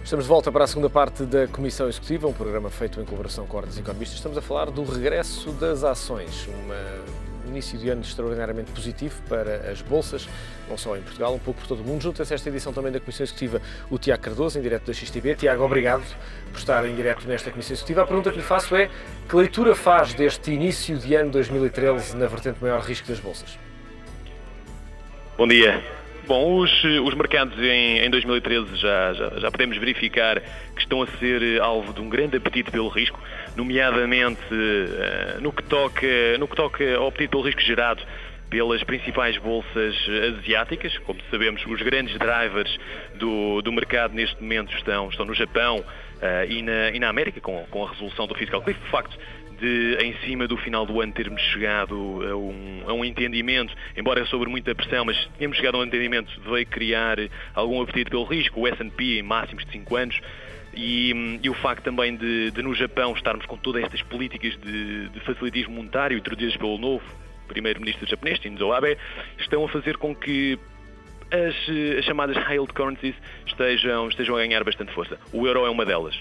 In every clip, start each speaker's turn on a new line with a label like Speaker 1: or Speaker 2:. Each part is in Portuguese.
Speaker 1: Estamos de volta para a segunda parte da Comissão Executiva, um programa feito em colaboração com ordens economistas. Estamos a falar do regresso das ações, um início de ano extraordinariamente positivo para as bolsas, não só em Portugal, um pouco por todo o mundo. Junta-se a esta edição também da Comissão Executiva o Tiago Cardoso, em direto da XTB. Tiago, obrigado por estar em direto nesta Comissão Executiva. A pergunta que lhe faço é: que leitura faz deste início de ano 2013 na vertente maior risco das bolsas?
Speaker 2: Bom dia. Bom, os mercados em 2013 já podemos verificar que estão a ser alvo de um grande apetite pelo risco, nomeadamente no que toca ao apetite pelo risco gerado pelas principais bolsas asiáticas. Como sabemos, os grandes drivers do mercado neste momento estão no Japão e na América, com a resolução do Fiscal Cliff. De facto, em cima do final do ano termos chegado a um entendimento, embora sobre muita pressão, mas tínhamos chegado a um entendimento, veio criar algum apetite pelo risco, o S&P em máximos de 5 anos, e o facto também de no Japão estarmos com todas estas políticas de facilitismo monetário introduzidas pelo novo primeiro-ministro japonês, Shinzo Abe, estão a fazer com que as chamadas high yield currencies estejam a ganhar bastante força. O euro é uma delas.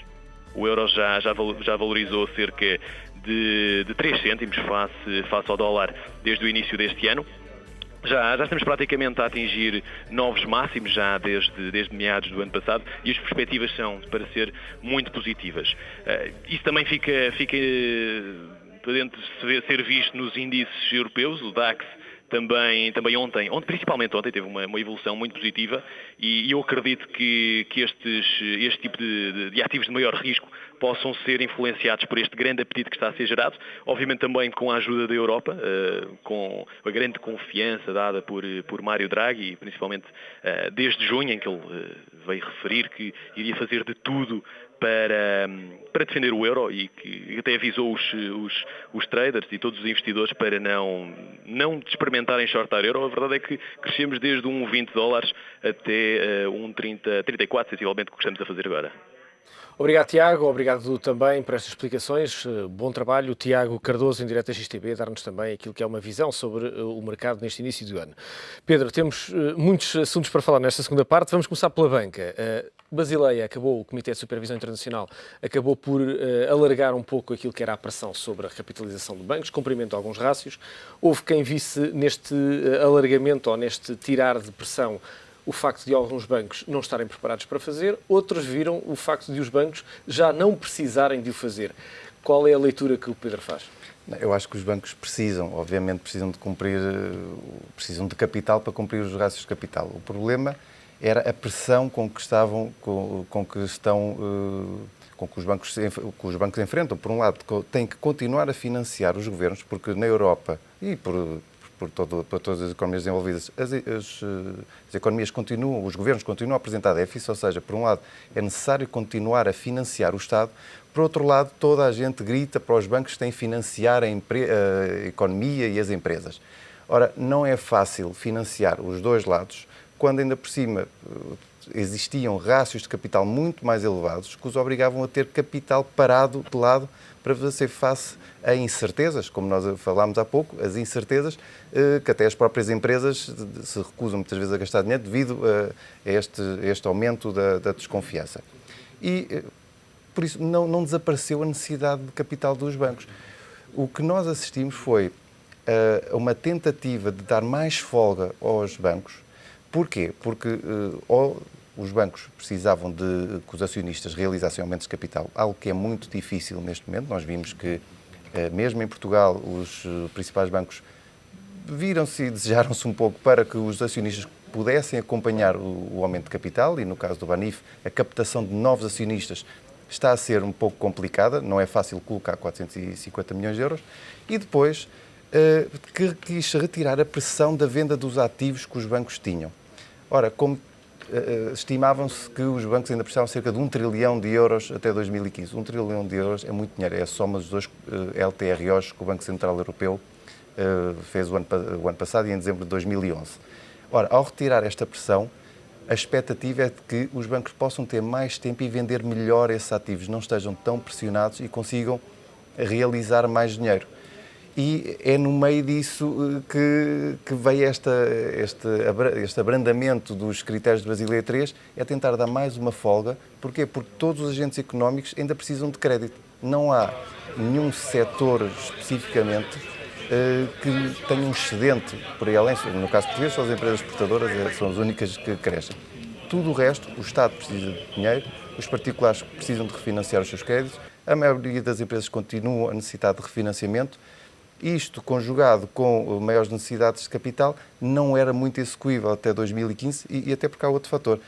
Speaker 2: O euro já valorizou cerca de 3 cêntimos face ao dólar desde o início deste ano. Já estamos praticamente a atingir novos máximos já desde meados do ano passado, e as perspectivas são para ser muito positivas. Isso também fica podendo ser visto nos índices europeus. O DAX também principalmente ontem, teve uma evolução muito positiva, e eu acredito que este tipo de ativos de maior risco possam ser influenciados por este grande apetite que está a ser gerado, obviamente também com a ajuda da Europa, com a grande confiança dada por Mário Draghi, principalmente desde junho, em que ele veio referir que iria fazer de tudo para defender o euro, e que até avisou os traders e todos os investidores para não experimentarem shortar euro. A verdade é que crescemos desde $1,20 até 1,34, sensivelmente, o que estamos a fazer agora.
Speaker 1: Obrigado, Tiago. Obrigado também por estas explicações. Bom trabalho. O Tiago Cardoso, em direto da XTB, a dar-nos também aquilo que é uma visão sobre o mercado neste início do ano. Pedro, temos muitos assuntos para falar nesta segunda parte. Vamos começar pela banca. Basileia o Comitê de Supervisão Internacional acabou por alargar um pouco aquilo que era a pressão sobre a recapitalização de bancos, cumprimento de alguns rácios. Houve quem visse neste alargamento ou neste tirar de pressão o facto de alguns bancos não estarem preparados para fazer, outros viram o facto de os bancos já não precisarem de o fazer. Qual é a leitura que o Pedro faz?
Speaker 3: Eu acho que os bancos obviamente precisam de capital para cumprir os rácios de capital. O problema era a pressão com que os bancos enfrentam. Por um lado, têm que continuar a financiar os governos, porque na Europa e por todas as economias desenvolvidas, as economias os governos continuam a apresentar déficit, ou seja, por um lado é necessário continuar a financiar o Estado, por outro lado toda a gente grita para os bancos que têm que financiar a economia e as empresas. Ora, não é fácil financiar os dois lados, quando ainda por cima existiam rácios de capital muito mais elevados que os obrigavam a ter capital parado de lado para fazer face a incertezas, como nós falámos há pouco, as incertezas que até as próprias empresas se recusam muitas vezes a gastar dinheiro devido a este aumento da desconfiança. E por isso não desapareceu a necessidade de capital dos bancos. O que nós assistimos foi a uma tentativa de dar mais folga aos bancos. Porquê? Porque os bancos precisavam de que os acionistas realizassem aumentos de capital, algo que é muito difícil neste momento. Nós vimos que, mesmo em Portugal, os principais bancos viram-se e desejaram-se um pouco para que os acionistas pudessem acompanhar o aumento de capital, e no caso do Banif, a captação de novos acionistas está a ser um pouco complicada, não é fácil colocar 450 milhões de euros, e depois que quis retirar a pressão da venda dos ativos que os bancos tinham. Ora, como estimavam-se que os bancos ainda precisavam cerca de 1 trilhão de euros até 2015. 1 trilhão de euros é muito dinheiro, é a soma dos dois LTROs que o Banco Central Europeu fez o ano passado e em dezembro de 2011. Ora, ao retirar esta pressão, a expectativa é de que os bancos possam ter mais tempo e vender melhor esses ativos, não estejam tão pressionados e consigam realizar mais dinheiro. E é no meio disso que veio este abrandamento dos critérios de Basileia III, é tentar dar mais uma folga. Porquê? Porque todos os agentes económicos ainda precisam de crédito. Não há nenhum setor especificamente que tenha um excedente por aí além. No caso português, só as empresas exportadoras são as únicas que crescem. Tudo o resto, o Estado precisa de dinheiro, os particulares precisam de refinanciar os seus créditos, a maioria das empresas continua a necessitar de refinanciamento. Isto, conjugado com maiores necessidades de capital, não era muito execuível até 2015 e até porque há outro fator.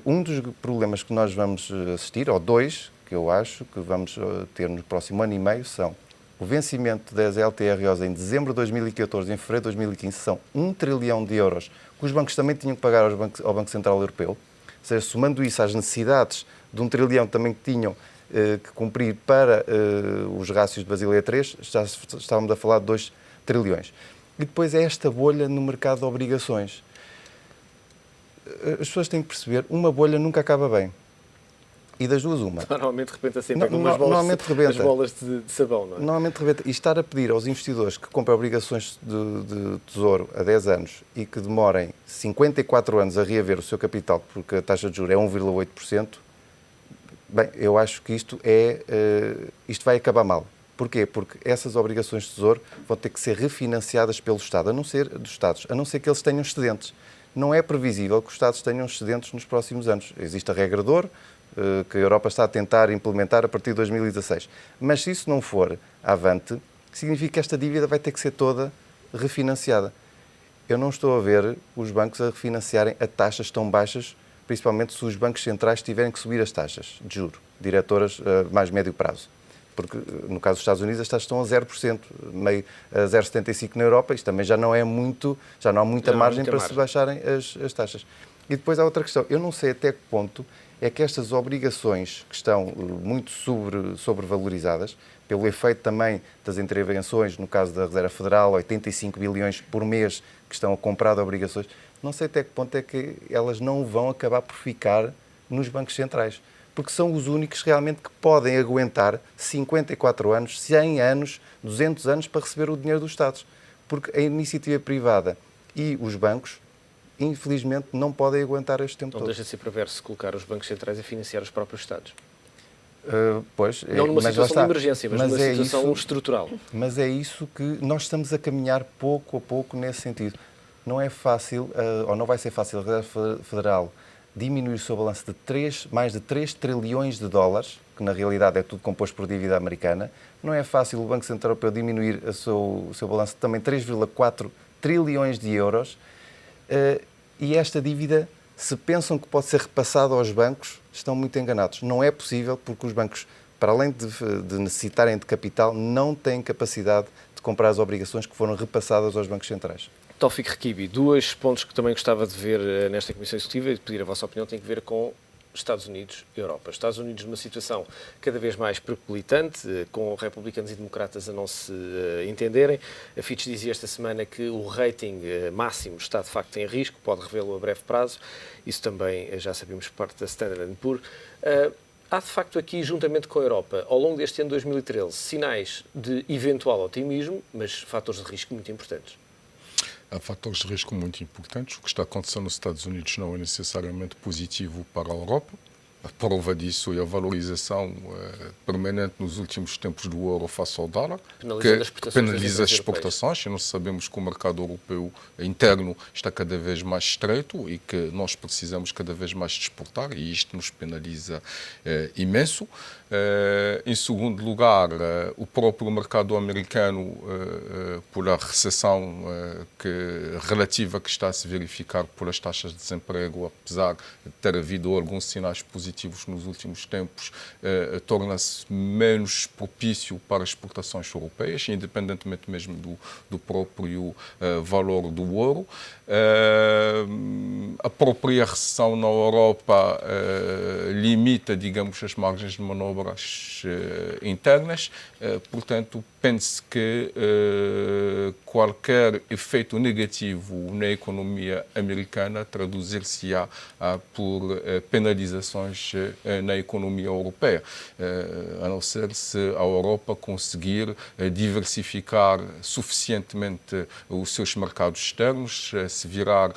Speaker 3: Um dos problemas que nós vamos assistir, ou dois, que eu acho que vamos ter no próximo ano e meio, são o vencimento das LTROs em dezembro de 2014 e em fevereiro de 2015, são 1 trilhão de euros, que os bancos também tinham que pagar ao Banco Central Europeu. Ou seja, somando isso às necessidades de 1 trilhão também que tinham que cumprir para os rácios de Basileia III, já estávamos a falar de 2 trilhões. E depois é esta bolha no mercado de obrigações. As pessoas têm que perceber, uma bolha nunca acaba bem. E das duas, uma.
Speaker 1: Normalmente rebenta sempre com as bolas de sabão, não é?
Speaker 3: Normalmente rebenta. E estar a pedir aos investidores que comprem obrigações de tesouro a 10 anos e que demorem 54 anos a reaver o seu capital, porque a taxa de juros é 1,8%, bem, eu acho que isto vai acabar mal. Porquê? Porque essas obrigações de tesouro vão ter que ser refinanciadas pelo Estado, a não ser dos Estados, a não ser que eles tenham excedentes. Não é previsível que os Estados tenham excedentes nos próximos anos. Existe a regra de ouro, que a Europa está a tentar implementar a partir de 2016. Mas se isso não for avante, significa que esta dívida vai ter que ser toda refinanciada. Eu não estou a ver os bancos a refinanciarem a taxas tão baixas, principalmente se os bancos centrais tiverem que subir as taxas de juros, diretoras a mais médio prazo. Porque, no caso dos Estados Unidos, as taxas estão a 0%, meio a 0,75% na Europa. Isto também já não há muita margem para se baixarem as taxas. E depois há outra questão. Eu não sei até que ponto é que estas obrigações que estão muito sobrevalorizadas, pelo efeito também das intervenções, no caso da Reserva Federal, 85 bilhões por mês que estão a comprar de obrigações, não sei até que ponto é que elas não vão acabar por ficar nos bancos centrais. Porque são os únicos realmente que podem aguentar 54 anos, 100 anos, 200 anos para receber o dinheiro dos Estados. Porque a iniciativa privada e os bancos, infelizmente, não podem aguentar este tempo todo.
Speaker 1: Não deixa de ser perverso colocar os bancos centrais a financiar os próprios Estados.
Speaker 3: Não
Speaker 1: numa situação de emergência, mas numa situação estrutural.
Speaker 3: Mas é isso que nós estamos a caminhar pouco a pouco nesse sentido. Não é fácil, ou não vai ser fácil, a Reserva Federal diminuir o seu balanço de mais de 3 trilhões de dólares, que na realidade é tudo composto por dívida americana. Não é fácil o Banco Central Europeu diminuir o seu balanço de também 3,4 trilhões de euros. E esta dívida, se pensam que pode ser repassada aos bancos, estão muito enganados. Não é possível, porque os bancos, para além de necessitarem de capital, não têm capacidade de comprar as obrigações que foram repassadas aos bancos centrais.
Speaker 1: Taoufik Rekibi, 2 pontos que também gostava de ver nesta Comissão Executiva e pedir a vossa opinião, tem que ver com Estados Unidos e Europa. Estados Unidos numa situação cada vez mais percolitante, com republicanos e democratas a não se entenderem. A Fitch dizia esta semana que o rating máximo está de facto em risco, pode revê-lo a breve prazo. Isso também já sabemos por parte da Standard & Poor's. Há de facto aqui, juntamente com a Europa, ao longo deste ano de 2013, sinais de eventual otimismo, mas fatores de risco muito importantes.
Speaker 4: Há fatores de risco muito importantes. O que está acontecendo nos Estados Unidos não é necessariamente positivo para a Europa. A prova disso é a valorização permanente nos últimos tempos do euro face ao dólar, que penaliza as exportações. E nós sabemos que o mercado europeu interno está cada vez mais estreito e que nós precisamos cada vez mais de exportar, e isto nos penaliza imenso. Em segundo lugar, o próprio mercado americano, por a recessão relativa que está a se verificar por as taxas de desemprego, apesar de ter havido alguns sinais positivos nos últimos tempos, torna-se menos propício para exportações europeias, independentemente mesmo do próprio valor do ouro. A própria recessão na Europa limita, digamos, as margens de manobras internas. Portanto, pense que qualquer efeito negativo na economia americana traduzir-se-á por penalizações na economia europeia, a não ser se a Europa conseguir diversificar suficientemente os seus mercados externos, se virar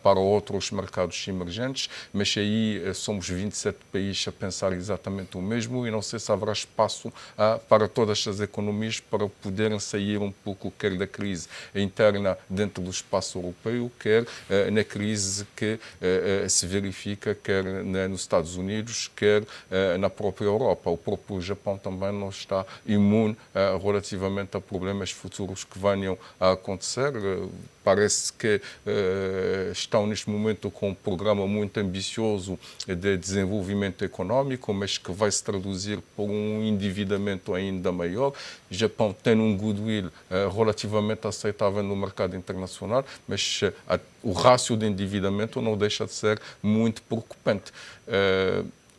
Speaker 4: para outros mercados emergentes, mas aí somos 27 países a pensar exatamente o mesmo e não sei se haverá espaço para todas as economias para poderem sair um pouco, quer da crise interna dentro do espaço europeu, quer na crise que se verifica quer nos Estados Unidos, quer na própria Europa. O próprio Japão também não está imune relativamente a problemas futuros que venham a acontecer. Parece que estão neste momento com um programa muito ambicioso de desenvolvimento econômico, mas que vai se traduzir por um endividamento ainda maior. O Japão tem um goodwill relativamente aceitável no mercado internacional, mas o rácio de endividamento não deixa de ser muito preocupante.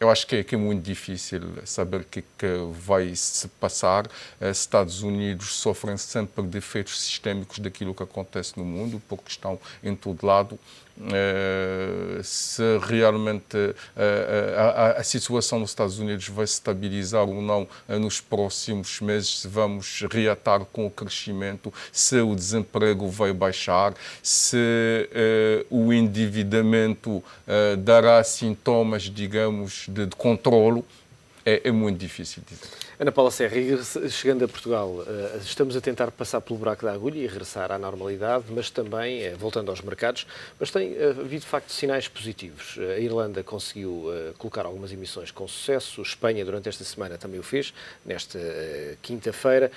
Speaker 4: Eu acho que é muito difícil saber o que vai se passar. Estados Unidos sofrem sempre de efeitos sistémicos daquilo que acontece no mundo, porque estão em todo lado. Se realmente a situação nos Estados Unidos vai se estabilizar ou não nos próximos meses, se vamos reatar com o crescimento, se o desemprego vai baixar, se o endividamento dará sintomas, digamos, de controlo, é muito difícil dizer.
Speaker 1: Ana Paula Serra, chegando a Portugal, estamos a tentar passar pelo buraco da agulha e regressar à normalidade, mas também, voltando aos mercados, mas tem havido de facto sinais positivos. A Irlanda conseguiu colocar algumas emissões com sucesso, Espanha durante esta semana também o fez, nesta quinta-feira.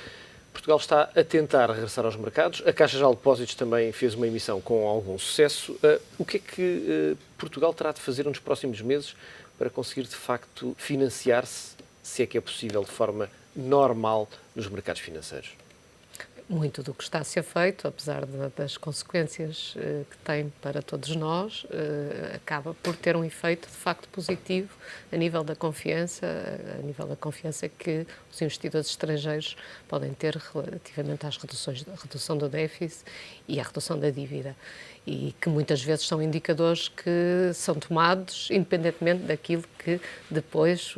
Speaker 1: Portugal está a tentar regressar aos mercados, a Caixa Geral de Depósitos também fez uma emissão com algum sucesso. O que é que Portugal terá de fazer nos próximos meses para conseguir de facto financiar-se, se é que é possível, de forma normal nos mercados financeiros?
Speaker 5: Muito do que está a ser feito, apesar das consequências que tem para todos nós, acaba por ter um efeito de facto positivo a nível da confiança que os investidores estrangeiros podem ter relativamente às redução do déficit e à redução da dívida. E que muitas vezes são indicadores que são tomados independentemente daquilo que depois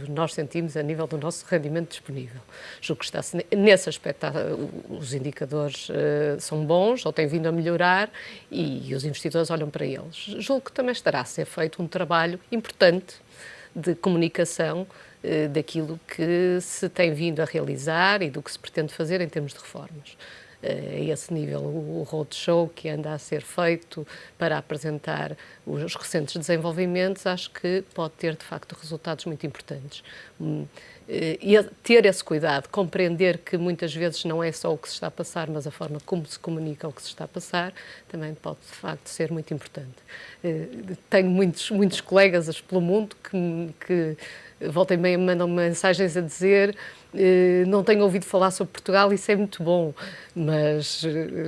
Speaker 5: nós sentimos a nível do nosso rendimento disponível. Julgo que está nesse aspecto, os indicadores são bons ou têm vindo a melhorar e os investidores olham para eles. Julgo que também estará a ser feito um trabalho importante de comunicação daquilo que se tem vindo a realizar e do que se pretende fazer em termos de reformas. A esse nível, o roadshow que anda a ser feito para apresentar os recentes desenvolvimentos, acho que pode ter, de facto, resultados muito importantes. E ter esse cuidado, compreender que muitas vezes não é só o que se está a passar, mas a forma como se comunica o que se está a passar, também pode, de facto, ser muito importante. Tenho muitos colegas pelo mundo que volta e meia me mandam mensagens a dizer não tenho ouvido falar sobre Portugal, isso é muito bom, mas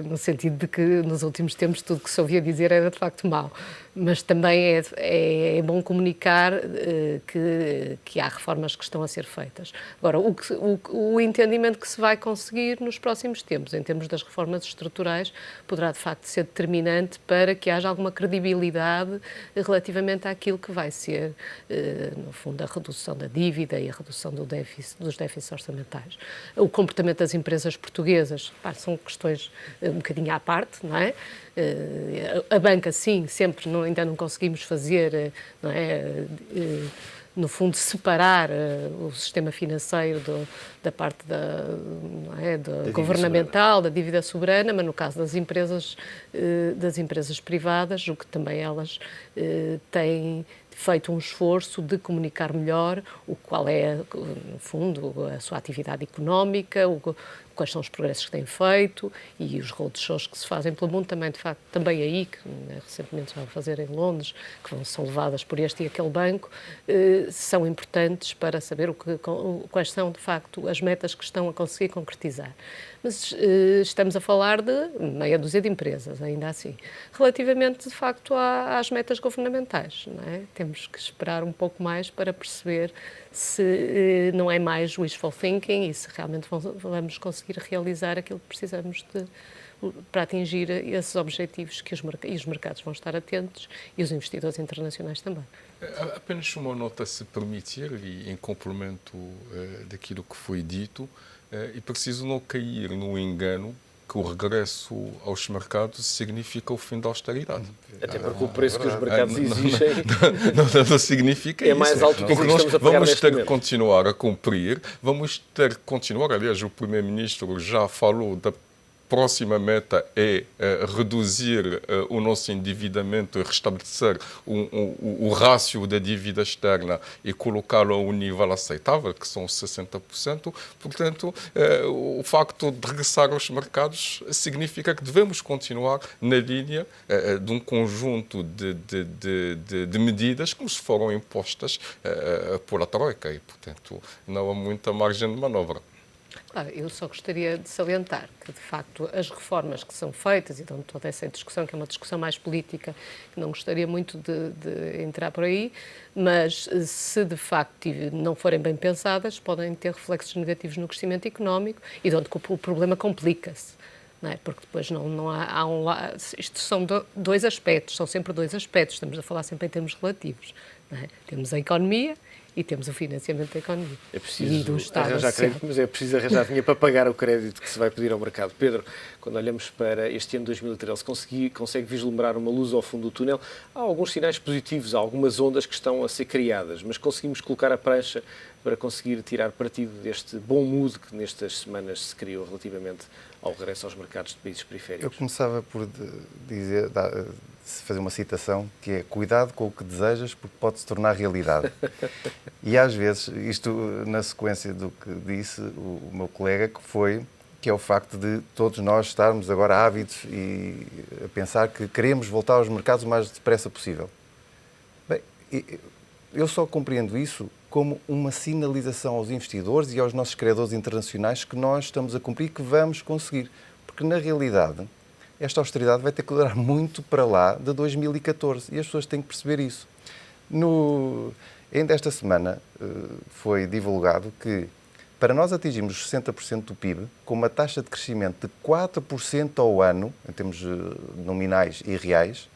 Speaker 5: no sentido de que nos últimos tempos tudo que se ouvia dizer era de facto mau. Mas também é bom comunicar que há reformas que estão a ser feitas. Agora, o entendimento que se vai conseguir nos próximos tempos, em termos das reformas estruturais, poderá de facto ser determinante para que haja alguma credibilidade relativamente àquilo que vai ser, no fundo, a redução da dívida e a redução dos déficits orçamentais. O comportamento das empresas portuguesas, são questões um bocadinho à parte, não é? A banca, sim, sempre ainda não conseguimos fazer, não é? No fundo, separar o sistema financeiro da parte não é? Da governamental, da dívida soberana, mas no caso das empresas privadas, o que também elas têm feito um esforço de comunicar melhor qual é, no fundo, a sua atividade económica, quais são os progressos que têm feito e os roadshows que se fazem pelo mundo também, de facto, também aí, que recentemente se vai fazer em Londres, são levadas por este e aquele banco, são importantes para saber quais são, de facto, as metas que estão a conseguir concretizar. Mas estamos a falar de meia dúzia de empresas, ainda assim. Relativamente, de facto, às metas governamentais, não é? Temos que esperar um pouco mais para perceber se não é mais wishful thinking e se realmente vamos conseguir realizar aquilo que precisamos para atingir esses objetivos que os mercados vão estar atentos e os investidores internacionais também.
Speaker 4: Apenas uma nota, se permitir, e em complemento daquilo que foi dito, e preciso não cair no engano que o regresso aos mercados significa o fim da austeridade.
Speaker 1: Até porque o preço que os mercados exigem
Speaker 4: não significa isso.
Speaker 1: É mais alto que nós
Speaker 4: estamos a pagar. Vamos ter que continuar a cumprir, vamos ter que continuar. Aliás, o Primeiro-Ministro já falou da próxima meta é reduzir o nosso endividamento e restabelecer o rácio da dívida externa e colocá-lo a um nível aceitável, que são 60%. Portanto, o facto de regressar aos mercados significa que devemos continuar na linha de um conjunto de medidas que nos foram impostas por a Troika e, portanto, não há muita margem de manobra.
Speaker 5: Claro, eu só gostaria de salientar que, de facto, as reformas que são feitas, e então toda essa discussão, que é uma discussão mais política, que não gostaria muito de entrar por aí, mas se de facto não forem bem pensadas, podem ter reflexos negativos no crescimento económico e de onde o problema complica-se. Não é? Porque depois não há um lado. Isto são dois aspectos, são sempre dois aspectos, estamos a falar sempre em termos relativos. Não é? Temos a economia e temos o financiamento da economia.
Speaker 1: É preciso arranjar crédito, mas é preciso arranjar dinheiro para pagar o crédito que se vai pedir ao mercado. Pedro, quando olhamos para este ano de 2013, consegue vislumbrar uma luz ao fundo do túnel? Há alguns sinais positivos, há algumas ondas que estão a ser criadas, mas conseguimos colocar a prancha para conseguir tirar partido deste bom mood que nestas semanas se criou relativamente ao regresso aos mercados de países periféricos?
Speaker 3: Eu começava por fazer uma citação que é: cuidado com o que desejas porque pode se tornar realidade. E às vezes, isto na sequência do que disse o meu colega, que é o facto de todos nós estarmos agora ávidos e a pensar que queremos voltar aos mercados o mais depressa possível. Bem, eu só compreendo isso como uma sinalização aos investidores e aos nossos credores internacionais que nós estamos a cumprir e que vamos conseguir. Porque, na realidade, esta austeridade vai ter que durar muito para lá de 2014 e as pessoas têm que perceber isso. Ainda esta semana foi divulgado que, para nós atingirmos os 60% do PIB, com uma taxa de crescimento de 4% ao ano, em termos nominais e reais...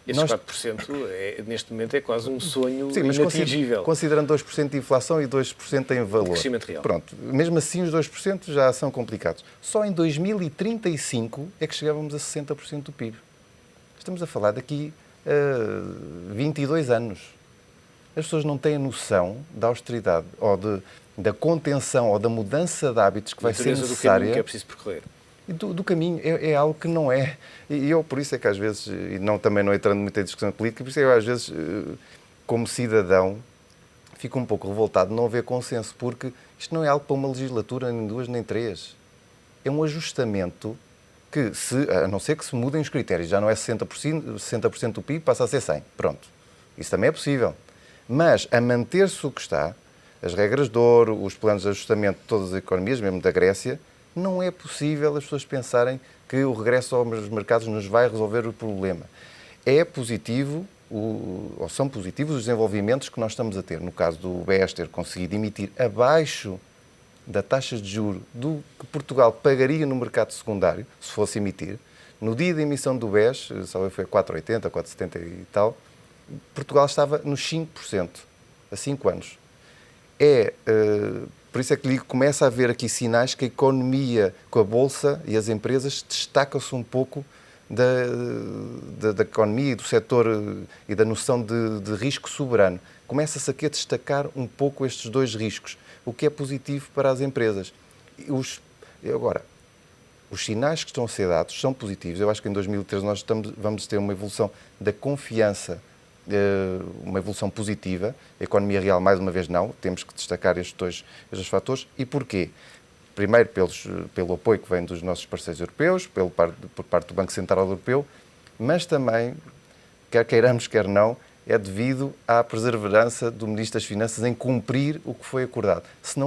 Speaker 1: Esses 4% neste momento é quase um sonho inatingível.
Speaker 3: Considerando 2% de inflação e 2% em valor.
Speaker 1: Crescimento real.
Speaker 3: Pronto, mesmo assim os 2% já são complicados. Só em 2035 é que chegávamos a 60% do PIB. Estamos a falar daqui a 22 anos. As pessoas não têm a noção da austeridade ou da contenção ou da mudança de hábitos que vai ser necessária.
Speaker 1: Do que é preciso percorrer.
Speaker 3: Do caminho é algo que não é. E eu, por isso é que às vezes, e também não entrando muito em discussão política, por isso é que eu às vezes, como cidadão, fico um pouco revoltado de não haver consenso, porque isto não é algo para uma legislatura, nem duas, nem três. É um ajustamento que, a não ser que se mudem os critérios, já não é 60% do PIB, passa a ser 100%. Pronto. Isso também é possível. Mas a manter-se o que está, as regras de ouro, os planos de ajustamento de todas as economias, mesmo da Grécia, não é possível as pessoas pensarem que o regresso aos mercados nos vai resolver o problema. É positivo, ou são positivos os desenvolvimentos que nós estamos a ter. No caso do BES ter conseguido emitir abaixo da taxa de juros do que Portugal pagaria no mercado secundário, se fosse emitir. No dia da emissão do BES, só foi 4,80, 4,70 e tal, Portugal estava nos 5%, há 5 anos. Por isso é que começa a haver aqui sinais que a economia, com a Bolsa e as empresas, destacam-se um pouco da economia e do setor e da noção de risco soberano. Começa-se aqui a destacar um pouco estes dois riscos, o que é positivo para as empresas. Agora, os sinais que estão a ser dados são positivos. Eu acho que em 2013 nós vamos ter uma evolução da confiança, uma evolução positiva. A economia real, mais uma vez, não. Temos que destacar estes dois fatores. E porquê? primeiro pelo apoio que vem dos nossos parceiros europeus, por parte do Banco Central Europeu, mas também, quer queiramos, quer não, é devido à perseverança do Ministro das Finanças em cumprir o que foi acordado. Se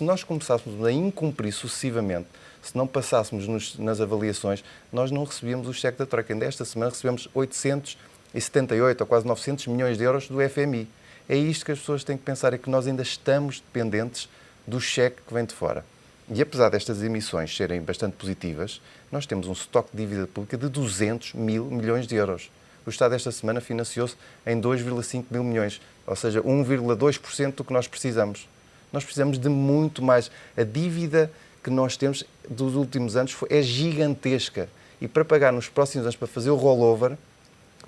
Speaker 3: nós começássemos a incumprir sucessivamente, se não passássemos nas avaliações, nós não recebíamos o cheque da Troika. Ainda esta semana recebemos 878 ou quase 900 milhões de euros do FMI. É isto que as pessoas têm que pensar, é que nós ainda estamos dependentes do cheque que vem de fora. E apesar destas emissões serem bastante positivas, nós temos um estoque de dívida pública de 200 mil milhões de euros. O Estado esta semana financiou-se em 2,5 mil milhões, ou seja, 1,2% do que nós precisamos. Nós precisamos de muito mais. A dívida que nós temos dos últimos anos é gigantesca. E para pagar nos próximos anos, para fazer o rollover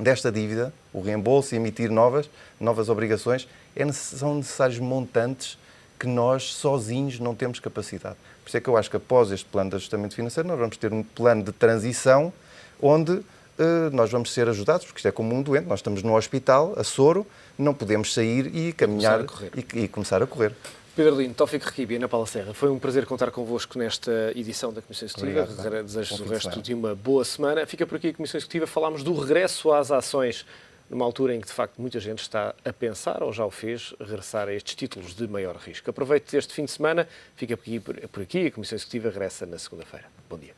Speaker 3: desta dívida, o reembolso e emitir novas obrigações, são necessários montantes que nós sozinhos não temos capacidade. Por isso é que eu acho que após este plano de ajustamento financeiro, nós vamos ter um plano de transição onde nós vamos ser ajudados, porque isto é como um doente, nós estamos no hospital, a soro, não podemos sair e caminhar e começar a correr.
Speaker 1: Pedro Lino, Tófico Requibi, Ana Paula Serra, foi um prazer contar convosco nesta edição da Comissão Executiva. Desejo-vos o resto de uma boa semana. Fica por aqui a Comissão Executiva. Falámos do regresso às ações, numa altura em que, de facto, muita gente está a pensar, ou já o fez, regressar a estes títulos de maior risco. Aproveite este fim de semana. Fica por aqui. A Comissão Executiva regressa na segunda-feira. Bom dia.